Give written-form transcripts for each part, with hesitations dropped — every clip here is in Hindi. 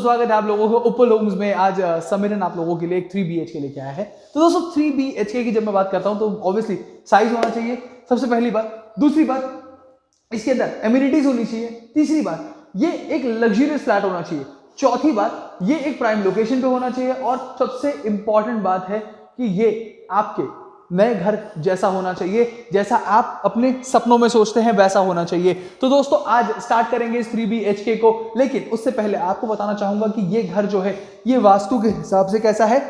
स्वागत है आप लोगों को उपल होम्स में। आज समीरन आप लोगों के लिए एक 3 BHK लेके आया है। तो दोस्तों 3 BHK की जब मैं बात करता हूं तो ऑब्वियसली साइज होना चाहिए, सबसे पहली बात। दूसरी बात, इसके अंदर एमिनिटीज होनी चाहिए। तीसरी बात, ये एक लग्जरियस फ्लैट होना चाहिए। चौथी बात, ये एक प्राइम लोकेशन पे होना चाहिए। और सबसे इंपॉर्टेंट बात है कि ये आपके नए घर जैसा होना चाहिए, जैसा आप अपने सपनों में सोचते हैं वैसा होना चाहिए। तो दोस्तों आज स्टार्ट करेंगे इस 3 BHK को, लेकिन उससे पहले आपको बताना चाहूंगा कि ये घर जो है ये वास्तु के हिसाब से कैसा है,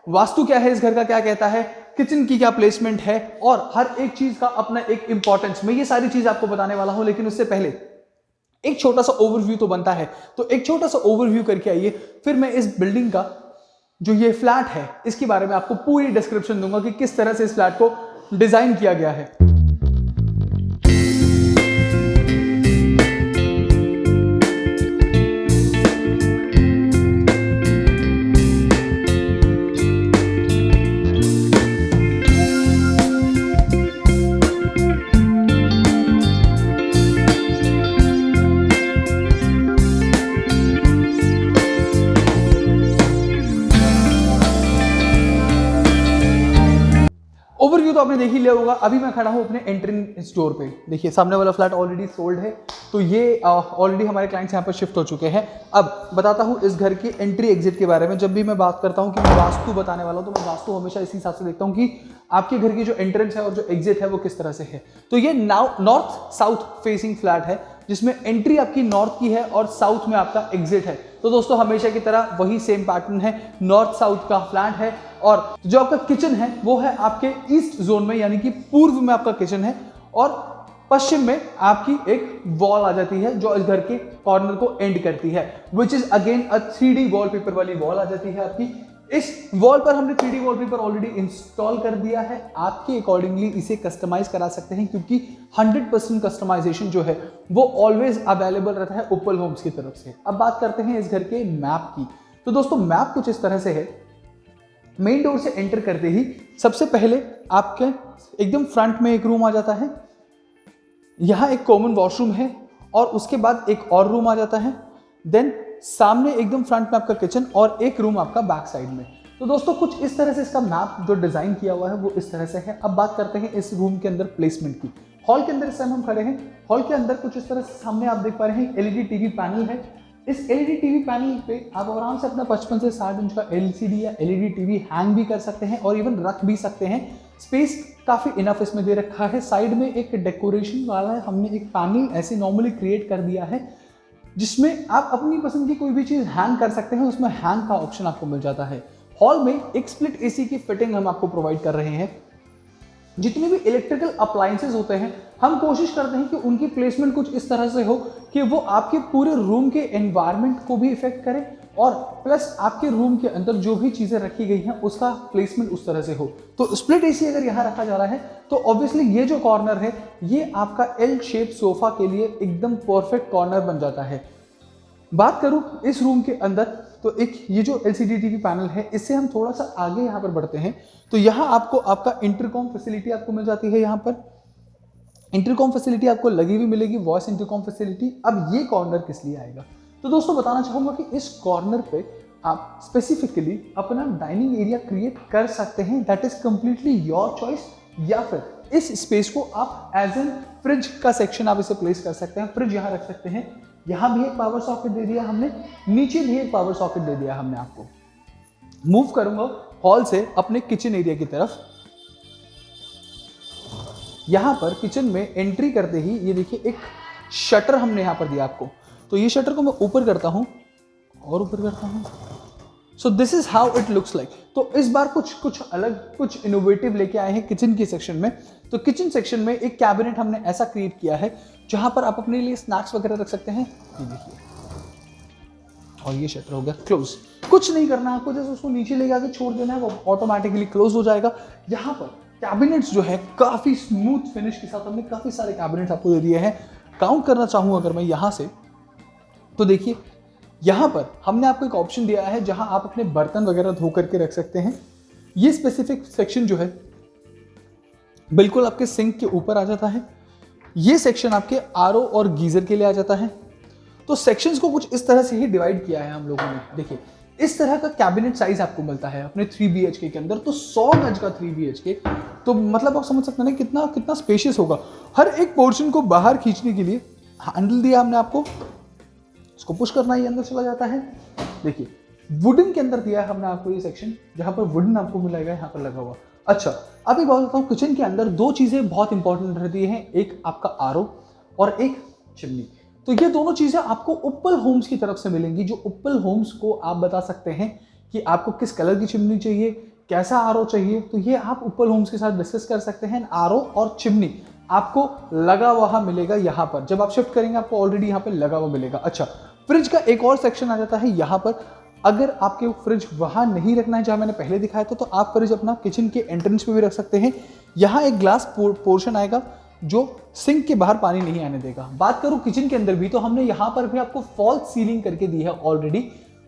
वास्तु क्या है, इस घर का क्या कहता है, किचन की क्या प्लेसमेंट है, और हर एक चीज का अपना एक इंपॉर्टेंस। मैं ये सारी चीज आपको बताने वाला हूं, लेकिन उससे पहले एक छोटा सा ओवरव्यू तो बनता है। तो एक छोटा सा ओवरव्यू करके आइए, फिर मैं इस बिल्डिंग का जो ये फ्लैट है इसके बारे में आपको पूरी डिस्क्रिप्शन दूंगा कि किस तरह से इस फ्लैट को डिजाइन किया गया है। ओवरव्यू तो आपने देख ही लिया होगा। अभी मैं खड़ा हूं अपने एंट्रेंस स्टोर पे। देखिए सामने वाला फ्लैट ऑलरेडी सोल्ड है, तो ये ऑलरेडी हमारे क्लाइंट्स यहाँ पर शिफ्ट हो चुके हैं। अब बताता हूँ इस घर की एंट्री एग्जिट के बारे में। जब भी मैं बात करता हूँ कि मैं वास्तु बताने वाला हूँ, तो मैं वास्तु हमेशा इसी हिसाब से देखता हूँ कि आपके घर की जो एंट्रेंस है और जो एग्जिट है वो किस तरह से है। तो ये नॉर्थ साउथ फेसिंग फ्लैट है, जिसमें एंट्री आपकी नॉर्थ की है और साउथ में आपका एग्जिट है। तो दोस्तों हमेशा की तरह वही सेम पैटर्न है, नॉर्थ साउथ का फ्लैट है। और जो आपका किचन है वो है आपके ईस्ट जोन में, यानी कि पूर्व में आपका किचन है, और पश्चिम में आपकी एक वॉल आ जाती है जो इस घर के कॉर्नर को एंड करती है, which is again a 3D wallpaper वाली वॉल आ जाती है आपकी। इस वॉल पर हमने 3D वॉलपेपर ऑलरेडी इंस्टॉल कर दिया है। आपके अकॉर्डिंगली इसे कस्टमाइज करा सकते हैं, क्योंकि 100% कस्टमाइजेशन जो है वो ऑलवेज अवेलेबल रहता है उपल होम्स की तरफ से। अब बात करते हैं इस घर के मैप की। तो दोस्तों मैप कुछ इस तरह से है। मेन डोर से एंटर करते ही सबसे पहले आपके एकदम फ्रंट में एक रूम आ जाता है। यहां एक कॉमन वॉशरूम है और उसके बाद एक और रूम आ जाता है। देन सामने एकदम फ्रंट में आपका किचन और एक रूम आपका बैक साइड में। तो दोस्तों कुछ इस तरह से इसका मैप जो डिजाइन किया हुआ है वो इस तरह से है। अब बात करते हैं इस रूम के अंदर प्लेसमेंट की। हॉल के अंदर इस टाइम हम खड़े हैं। हॉल के अंदर कुछ इस तरह से सामने आप देख पा रहे हैं LED TV पैनल है। इस LED TV पैनल पे आप आराम से अपना 55 से 60 इंच का LCD या LED TV हैंग भी कर सकते हैं और इवन रख भी सकते हैं। स्पेस काफी इनफ इसमें दे रखा है। साइड में एक डेकोरेशन वाला है, हमने एक पैनल ऐसे नॉर्मली क्रिएट कर दिया है, जिसमें आप अपनी पसंद की कोई भी चीज हैंग कर सकते हैं। उसमें हैंग का ऑप्शन आपको मिल जाता है। हॉल में एक स्प्लिट AC की फिटिंग हम आपको प्रोवाइड कर रहे हैं। जितने भी इलेक्ट्रिकल अप्लायंसेस होते हैं हम कोशिश करते हैं कि उनकी प्लेसमेंट कुछ इस तरह से हो कि वो आपके पूरे रूम के एनवायरनमेंट को भी इफेक्ट करे, और प्लस आपके रूम के अंदर जो भी चीजें रखी गई हैं उसका प्लेसमेंट उस तरह से हो। तो स्प्लिट AC अगर यहाँ रखा जा रहा है तो ऑब्वियसली ये जो कॉर्नर है ये आपका L शेप सोफा के लिए एकदम परफेक्ट कॉर्नर बन जाता है। बात करूं इस रूम के अंदर, तो एक ये जो LCD TV पैनल है, इससे हम थोड़ा सा आगे यहाँ पर बढ़ते हैं। तो यहाँ आपको आपका इंटरकॉम फैसिलिटी आपको मिल जाती है। यहाँ पर इंटरकॉम फैसिलिटी आपको लगी हुई मिलेगी, वॉइस इंटरकॉम फैसिलिटी। अब ये कॉर्नर किस लिए आएगा, तो दोस्तों बताना चाहूंगा कि इस कॉर्नर पे आप स्पेसिफिकली अपना डाइनिंग एरिया क्रिएट कर सकते हैं। That is completely your choice. या फिर इस स्पेस को आप एज एन फ्रिज का सेक्शन आप इसे प्लेस कर सकते हैं। फ्रिज यहाँ रख सकते हैं। यहाँ भी एक पावर सॉकेट दे दिया हमने, नीचे भी एक पावर सॉकेट दे दिया हमने आपको। मूव करूंगा हॉल से अपने किचन एरिया की तरफ। यहां पर किचन में एंट्री करते ही ये देखिए एक शटर हमने यहां पर दिया आपको। तो ये शटर को मैं ऊपर करता हूं और ऊपर करता हूं। So this is how it looks like. तो इस बार कुछ अलग, कुछ इनोवेटिव लेके आए हैं किचन की सेक्शन में। तो किचन सेक्शन में एक कैबिनेट हमने ऐसा क्रिएट किया है जहां पर आप अपने लिए स्नैक्स वगैरह रख सकते हैं। ये देखिए, और ये शटर हो गया क्लोज। कुछ नहीं करना आपको, जैसे उसको नीचे ले जाके छोड़ देना है, वो ऑटोमेटिकली क्लोज हो जाएगा। यहाँ पर कैबिनेट्स जो है काफी स्मूथ फिनिश के साथ हमने काफी सारे कैबिनेट्स आपको दे दिए हैं। काउंट करना चाहूँ अगर मैं यहाँ से, तो देखिए यहाँ पर हमने आपको एक ऑप्शन दिया है जहां आप अपने बर्तन वगैरह धो करके रख सकते हैं। ये स्पेसिफिक सेक्शन जो है बिल्कुल आपके सिंक के ऊपर आ जाता है। ये सेक्शन आपके RO और गीजर के लिए आ जाता है। तो सेक्शंस को कुछ इस तरह से ही डिवाइड किया है हम लोगों ने। देखिए इस तरह का कैबिनेट साइज आपको मिलता है अपने 3 BHK के अंदर। तो 100 गज का 3 BHK, तो मतलब आप समझ सकते हैं कितना कितना स्पेशियस होगा। हर एक पोर्शन को बाहर खींचने के लिए हैंडल दिया हमने आपको, इसको पुश करना ही अंदर चला जाता है। देखिए वुडन के अंदर दिया है हमने आपको ये सेक्शन, जहां पर वुडन आपको मिलेगा यहाँ पर लगा हुआ। अच्छा अभी बात करता हूँ किचन के अंदर 2 चीजें बहुत इंपॉर्टेंट रहती हैं, एक आपका आरओ और एक चिमनी। तो ये दोनों चीजें आपको उप्पल होम्स की तरफ से मिलेंगी, जो उप्पल होम्स को आप बता सकते हैं कि आपको किस कलर की चिमनी चाहिए, कैसा आरओ चाहिए, तो ये आप उप्पल होम्स के साथ डिस्कस कर सकते हैं। आरओ और चिमनी आपको लगा हुआ मिलेगा यहाँ पर, जब आप शिफ्ट करेंगे आपको ऑलरेडी यहाँ पे लगा हुआ मिलेगा। अच्छा फ्रिज का एक और सेक्शन आ जाता है यहाँ पर। अगर आपके फ्रिज वहां नहीं रखना है जहां मैंने पहले दिखाया था, तो आप फ्रिज अपना किचन के एंट्रेंस पे भी रख सकते हैं। यहाँ एक ग्लास पोर्शन आएगा जो सिंक के बाहर पानी नहीं आने देगा। बात करूं किचन के अंदर भी, तो हमने यहाँ पर भी आपको फॉल्स सीलिंग करके दी है ऑलरेडी।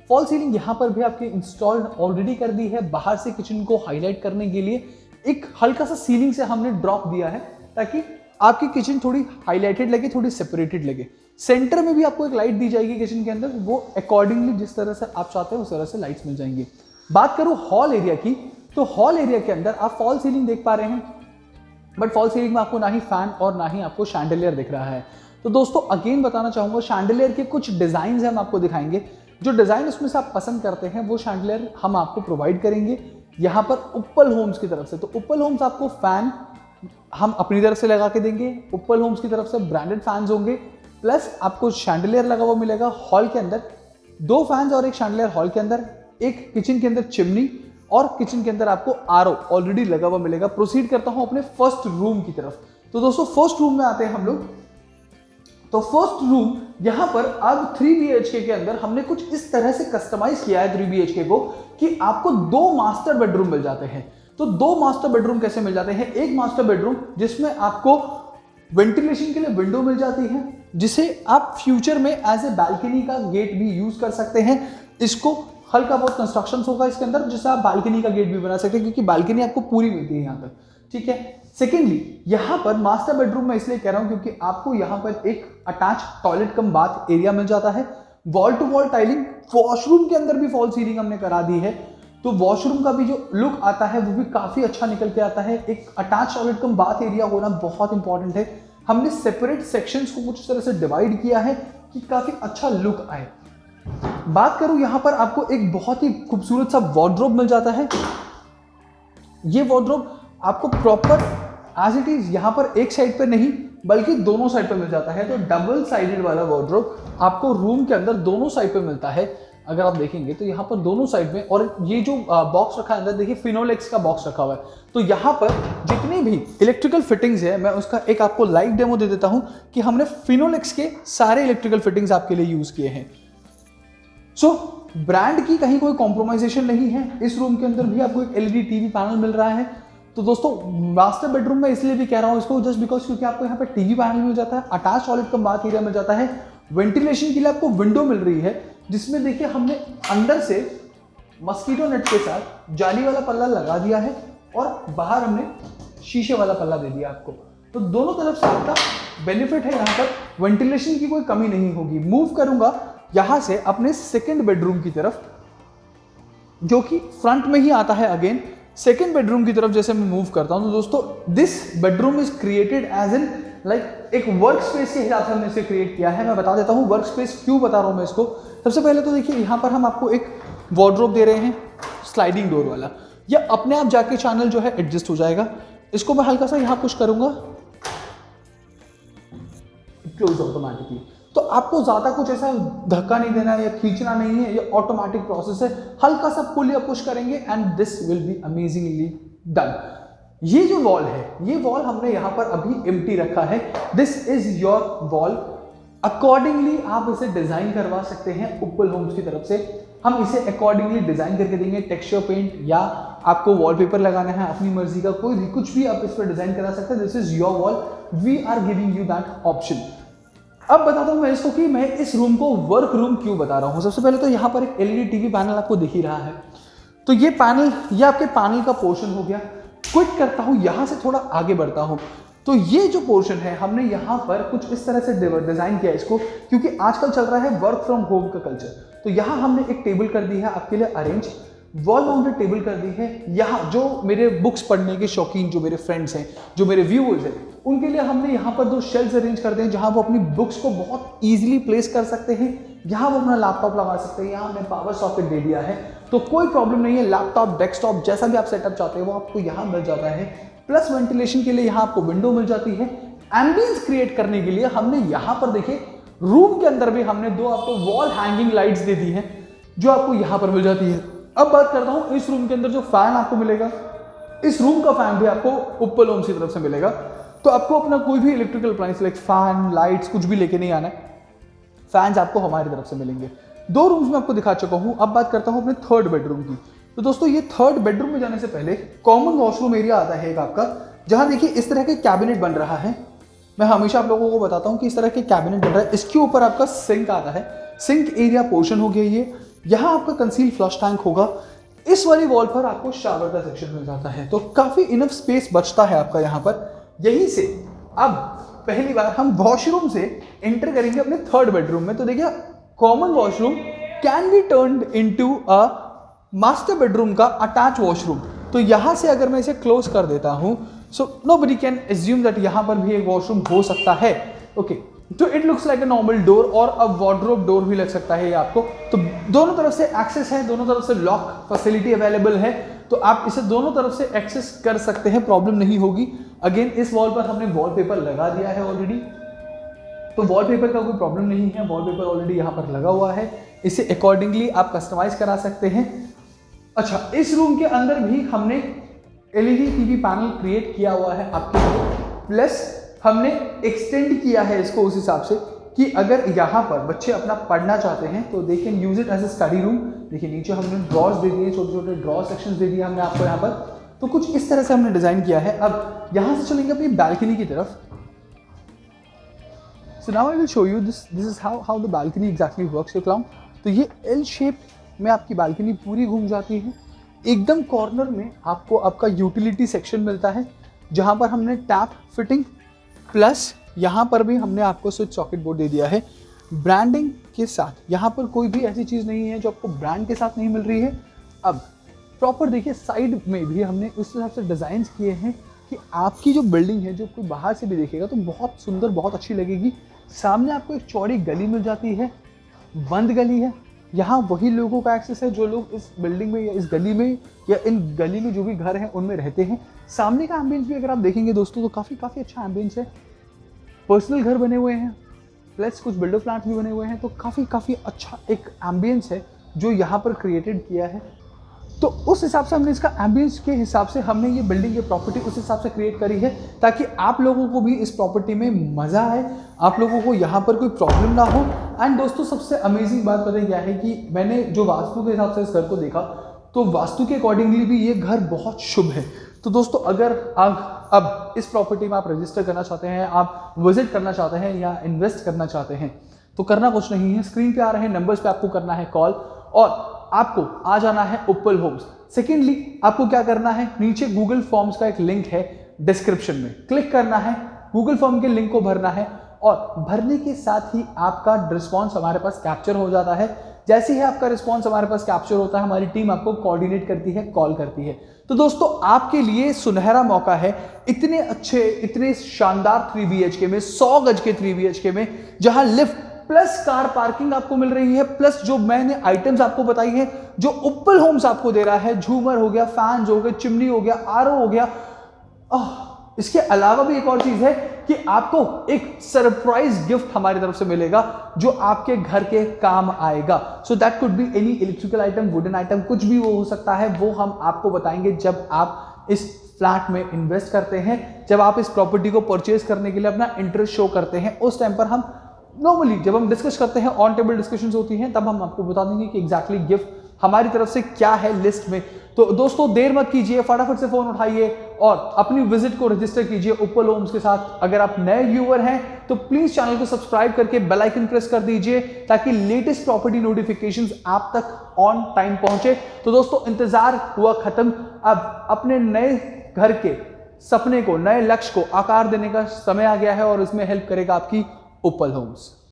फॉल सीलिंग यहाँ पर भी आपकी इंस्टॉल ऑलरेडी कर दी है। बाहर से किचन को हाईलाइट करने के लिए एक हल्का सा सीलिंग से हमने ड्रॉप दिया है, ताकि आपकी किचन थोड़ी हाईलाइटेड लगे, थोड़ी सेपरेटेड लगे। सेंटर में भी आपको एक लाइट दी जाएगी किचन के अंदर, वो अकॉर्डिंगली जिस तरह से आप चाहते हैं उस तरह से लाइट्स मिल जाएंगी। बात करूं हॉल एरिया की, तो हॉल एरिया के अंदर आप फॉल सीलिंग देख पा रहे हैं, बट फॉल सीलिंग में आपको ना ही फैन और ना ही आपको शैंडलियर दिख रहा है। तो दोस्तों अगेन बताना चाहूंगा, शैंडलियर के कुछ डिजाइन हम आपको दिखाएंगे। जो डिजाइन उसमें से आप पसंद करते हैं वो शैंडलियर हम आपको प्रोवाइड करेंगे यहाँ पर उप्पल होम्स की तरफ से। तो उप्पल होम्स आपको फैन हम अपनी तरफ से लगा के देंगे, उप्पल होम्स की तरफ से ब्रांडेड फैंस होंगे, प्लस आपको शैंडलियर लगा हुआ मिलेगा हॉल के अंदर। 2 फैंस और एक शैंडलियर हॉल के अंदर, एक किचन के अंदर चिमनी, और किचन के अंदर आपको आरओ ऑलरेडी लगा हुआ मिलेगा। प्रोसीड करता हूं अपने फर्स्ट रूम की तरफ। तो दोस्तों फर्स्ट रूम में आते हैं हम लोग। तो फर्स्ट रूम यहां पर अब 3 BHK के अंदर हमने कुछ इस तरह से कस्टमाइज किया है 3 BHK को, कि आपको 2 मास्टर बेडरूम मिल जाते हैं। तो 2 मास्टर बेडरूम कैसे मिल जाते हैं? एक मास्टर बेडरूम जिसमें आपको वेंटिलेशन के लिए विंडो मिल जाती है, जिसे आप फ्यूचर में एज ए बालकनी का गेट भी यूज कर सकते हैं। इसको हल्का बहुत कंस्ट्रक्शन होगा इसके अंदर, जिससे आप बालकनी का गेट भी बना सकते हैं, क्योंकि बालकनी आपको पूरी मिलती है यहाँ पर। ठीक है। सेकेंडली यहाँ पर मास्टर बेडरूम में इसलिए कह रहा हूं क्योंकि आपको यहाँ पर एक attach toilet cum bath area मिल जाता है। Wall to wall tiling, washroom के अंदर भी फॉल सीलिंग हमने करा दी है, तो वॉशरूम का भी जो लुक आता है वो भी काफी अच्छा निकल के आता है। एक attach toilet cum bath area होना बहुत इंपॉर्टेंट है। हमने सेपरेट सेक्शंस को कुछ तरह से डिवाइड किया है कि काफी अच्छा लुक आए। बात करूं यहां पर आपको एक बहुत ही खूबसूरत सा वार्डरोब मिल जाता है। ये वार्डरोब आपको प्रॉपर एज इट इज यहां पर एक साइड पे नहीं बल्कि दोनों साइड पे मिल जाता है। तो डबल साइडेड वाला वार्डरोब आपको रूम के अंदर दोनों साइड पे मिलता है। अगर आप देखेंगे तो यहाँ पर दोनों साइड में, और ये जो बॉक्स रखा है अंदर, देखिए फिनोलेक्स का बॉक्स रखा हुआ है। तो यहाँ पर जितनी भी इलेक्ट्रिकल फिटिंग्स है, मैं उसका एक आपको लाइव डेमो दे देता हूँ कि हमने फिनोलेक्स के सारे इलेक्ट्रिकल फिटिंग्स आपके लिए यूज किए हैं। सो ब्रांड की कहीं कोई कॉम्प्रोमाइजेशन नहीं है। इस रूम के अंदर भी आपको एक एलईडी टीवी पैनल मिल रहा है। तो दोस्तों मास्टर बेडरूम में इसलिए भी कह रहा हूँ इसको, जस्ट बिकॉज क्योंकि आपको यहाँ पर टीवी पैनल मिल जाता है, अटैच टॉयलेट का बाथ एरिया मिल जाता है, वेंटिलेशन के लिए आपको विंडो मिल रही है, जिसमें देखिए हमने अंदर से मस्कीटो नेट के साथ जाली वाला पल्ला लगा दिया है और बाहर हमने शीशे वाला पल्ला दे दिया आपको। तो दोनों तरफ से आपका बेनिफिट है, यहाँ पर वेंटिलेशन की कोई कमी नहीं होगी। मूव करूंगा यहां से अपने सेकंड बेडरूम की तरफ, जो कि फ्रंट में ही आता है। अगेन सेकंड बेडरूम की तरफ जैसे मैं मूव करता हूं, तो दोस्तों this bedroom is created as an like एक वर्क स्पेस के हिसाब से हमने इसे क्रिएट किया है। मैं बता देता हूं वर्क स्पेस क्यों बता रहा हूं मैं इसको। सबसे पहले तो देखिए यहाँ पर हम आपको एक वार्डरोब दे रहे हैं स्लाइडिंग डोर वाला, या अपने आप जाके चैनल जो है एडजस्ट हो जाएगा। इसको मैं हल्का सा यहाँ पुश करूंगा, क्लोज ऑटोमेटिकली। तो आपको ज्यादा कुछ ऐसा धक्का नहीं देना है या खींचना नहीं है, ये ऑटोमेटिक प्रोसेस है। हल्का सा पुल या पुश करेंगे and this will be amazingly done. ये जो वॉल है, ये वॉल हमने यहां पर अभी एम्प्टी रखा है। This is your wall. Accordingly आप इसे डिजाइन करवा सकते हैं उप्पल होम्स की तरफ से। हम इसे अकॉर्डिंगली डिजाइन करके देंगे, टेक्सचर पेंट या आपको वॉलपेपर लगाना है अपनी मर्जी का, कोई भी कुछ भी आप इस पर डिजाइन करा सकते हैं। This is your wall, we are giving you that option. अब बताता हूं मैं इसको कि मैं इस रूम को वर्क रूम क्यों बता रहा हूं। सबसे पहले तो यहाँ पर एक एलईडी टीवी पैनल आपको दिख ही रहा है। तो ये पैनल, ये आपके पैनल का पोर्शन हो गया। क्विट करता हूं, यहां से थोड़ा आगे बढ़ता हूं। तो ये जो पोर्शन है हमने यहाँ पर कुछ इस तरह से डिजाइन किया इसको, क्योंकि आजकल चल रहा है वर्क फ्रॉम होम का कल्चर। तो यहाँ हमने एक टेबल कर दी है आपके लिए अरेंज, वॉल माउंटेड टेबल कर दी है। यहाँ जो मेरे बुक्स पढ़ने के शौकीन, जो मेरे फ्रेंड्स हैं, जो मेरे व्यूअर्स हैं, उनके लिए हमने यहाँ पर 2 शेल्फ्स अरेंज कर दिए हैं जहाँ वो अपनी बुक्स को बहुत ईजिली प्लेस कर सकते हैं। यहाँ वो अपना लैपटॉप लगा सकते हैं। यहाँ हमने पावर सॉकेट दे दिया है, तो कोई प्रॉब्लम नहीं है। लैपटॉप, डेस्कटॉप, जैसा भी आप सेटअप चाहते हैं वो आपको यहाँ मिल जाता है। प्लस वेंटिलेशन के लिए यहाँ आपको विंडो मिल जाती है। एम्बियंस क्रिएट करने के लिए हमने यहाँ पर देखिए रूम के अंदर भी हमने 2 आपको वॉल हैंगिंग लाइट्स दे दी हैं जो आपको यहाँ पर मिल जाती है। अब बात करता हूँ इस रूम के अंदर जो फैन आपको मिलेगा, इस रूम का फैन भी आपको उप्पल होम्स की तरफ से मिलेगा। तो आपको अपना कोई भी electrical appliance like fan, lights कुछ भी लेके नहीं आना है, फैंस आपको हमारी तरफ से मिलेंगे। 2 रूम्स में आपको दिखा चुका हूँ। अब बात करता हूँ अपने 3rd बेडरूम की। तो दोस्तों ये 3rd बेडरूम में जाने से पहले कॉमन वॉशरूम एरिया आता है एक आपका, जहाँ देखिए इस तरह के कैबिनेट बन रहा है। मैं हमेशा आप लोगों को बताता हूँ कि इस तरह के कैबिनेट बन रहा है। इसके ऊपर आपका सिंक आता है, सिंक एरिया पोर्शन हो गया ये। यहाँ आपका कंसील फ्लश टैंक होगा। इस वाली वॉल पर आपको शावर का सेक्शन मिल जाता है, तो काफी इनफ स्पेस बचता है आपका यहाँ पर। यहीं से अब पहली बार हम वॉशरूम से एंटर करेंगे अपने 3rd बेडरूम में। तो देखिए common washroom can be turned into a master bedroom का अटैच वॉशरूम। तो यहाँ से अगर मैं इसे क्लोज कर देता हूँ, so nobody can assume that यहाँ पर भी एक वॉशरूम हो सकता है। ओके, तो it looks like a normal door, और अब वार्डरोब डोर भी लग सकता है ये आपको। तो दोनों तरफ से एक्सेस है, दोनों तरफ से लॉक फैसिलिटी अवेलेबल है, तो आप इसे दोनों तरफ से एक्सेस कर सकते हैं, प्रॉब्लम नहीं होगी। अगेन इस वॉल पर हमने वॉलपेपर लगा दिया है ऑलरेडी, तो वॉलपेपर का कोई प्रॉब्लम नहीं है। वॉलपेपर ऑलरेडी यहाँ पर लगा हुआ है, इसे अकॉर्डिंगली आप कस्टमाइज करा सकते हैं। अच्छा, इस रूम के अंदर भी हमने एलईडी टीवी पैनल क्रिएट किया हुआ है आपके लिए, प्लस हमने एक्सटेंड किया है इसको उस हिसाब से कि अगर यहाँ पर बच्चे अपना पढ़ना चाहते हैं तो they can use it as a study room. देखिए नीचे हमने ड्रॉर्स दे दिए, छोटे छोटे ड्रॉ सेक्शंस दे दिए हमने आपको यहाँ पर। तो कुछ इस तरह से हमने डिजाइन किया है। अब यहाँ से चलेंगे अपनी बैल्कनी की तरफ। So now I will show you this is how the balcony exactly works your clown. तो ये एल शेप में आपकी बैल्कनी पूरी घूम जाती है। एकदम कॉर्नर में आपको आपका यूटिलिटी सेक्शन मिलता है, जहाँ पर हमने टैप फिटिंग प्लस यहाँ पर भी हमने आपको स्विच सॉकेट बोर्ड दे दिया है ब्रांडिंग के साथ। यहाँ पर कोई भी ऐसी चीज़ नहीं है जो आपको ब्रांड के साथ नहीं मिल रही है। अब प्रॉपर देखिए साइड में भी हमने उस हिसाब से डिज़ाइन किए हैं कि आपकी जो बिल्डिंग है, जो कोई बाहर से भी देखेगा तो बहुत सुंदर, बहुत अच्छी लगेगी। सामने आपको एक चौड़ी गली मिल जाती है, बंद गली है। यहाँ वही लोगों का एक्सेस है जो लोग इस बिल्डिंग में या इस गली में या इन गली में जो भी घर हैं उनमें रहते हैं। सामने का एम्बियंस भी अगर आप देखेंगे दोस्तों तो काफ़ी अच्छा एम्बियंस है। पर्सनल घर बने हुए हैं, प्लस कुछ बिल्डर फ्लैट भी बने हुए हैं, तो काफ़ी अच्छा एक एम्बियंस है जो यहाँ पर क्रिएटेड किया है। तो उस हिसाब से हमने इसका एम्बियंस के हिसाब से हमने ये बिल्डिंग, ये प्रॉपर्टी उस हिसाब से क्रिएट करी है ताकि आप लोगों को भी इस प्रॉपर्टी में मज़ा आए, आप लोगों को यहाँ पर कोई प्रॉब्लम ना हो। एंड दोस्तों सबसे अमेजिंग बात पता है क्या है कि मैंने जो वास्तु के हिसाब से इस घर को देखा तो वास्तु के अकॉर्डिंगली भी ये घर बहुत शुभ है। तो दोस्तों अगर आप अब इस प्रॉपर्टी में आप रजिस्टर करना चाहते हैं, आप विजिट करना चाहते हैं या इन्वेस्ट करना चाहते हैं तो करना कुछ नहीं है, स्क्रीन पे आ रहे हैं नंबर्स पे आपको करना है कॉल और आपको आ जाना है उप्पल होम्स। सेकेंडली आपको क्या करना है, नीचे गूगल फॉर्म्स का एक लिंक है डिस्क्रिप्शन में, क्लिक करना है, गूगल फॉर्म के लिंक को भरना है और भरने के साथ ही आपका रिस्पॉन्स हमारे पास कैप्चर हो जाता है। जैसे ही आपका रिस्पॉन्स हमारे पास कैप्चर होता है हमारी टीम आपको कोऑर्डिनेट करती है, कॉल करती है। तो दोस्तों आपके लिए सुनहरा मौका है इतने अच्छे, इतने शानदार 3 BHK में, 100 गज के 3 BHK में, जहां लिफ्ट प्लस कार पार्किंग आपको मिल रही है, प्लस जो मैंने आइटम्स आपको बताई है जो उप्पल होम्स आपको दे रहा है, झूमर हो गया, फैंस हो गए, चिमनी हो गया, आरओ हो गया। इसके अलावा भी एक और चीज है कि आपको एक सरप्राइज गिफ्ट हमारी तरफ से मिलेगा जो आपके घर के काम आएगा। So that could be any electrical item, wooden item, कुछ भी वो हो सकता है, वो हम आपको बताएंगे जब आप इस फ्लैट में इन्वेस्ट करते हैं, जब आप इस प्रॉपर्टी को परचेज करने के लिए अपना इंटरेस्ट शो करते हैं। उस टाइम पर हम नॉर्मली जब हम डिस्कस करते हैं, ऑन टेबल डिस्कशंस होती हैं, तब हम आपको बता देंगे कि एग्जैक्टली गिफ्ट हमारी तरफ से क्या है लिस्ट में। तो दोस्तों देर मत कीजिए, फटाफट से फोन उठाइए और अपनी विजिट को रजिस्टर कीजिए उप्पल होम्स के साथ। अगर आप नए व्यूअर हैं तो प्लीज चैनल को सब्सक्राइब करके बेल आइकन प्रेस कर दीजिए ताकि लेटेस्ट प्रॉपर्टी नोटिफिकेशंस आप तक ऑन टाइम पहुंचे। तो दोस्तों इंतजार हुआ खत्म, अब अपने नए घर के सपने को, नए लक्ष्य को आकार देने का समय आ गया है और इसमें हेल्प करेगा आपकी उप्पल होम्स।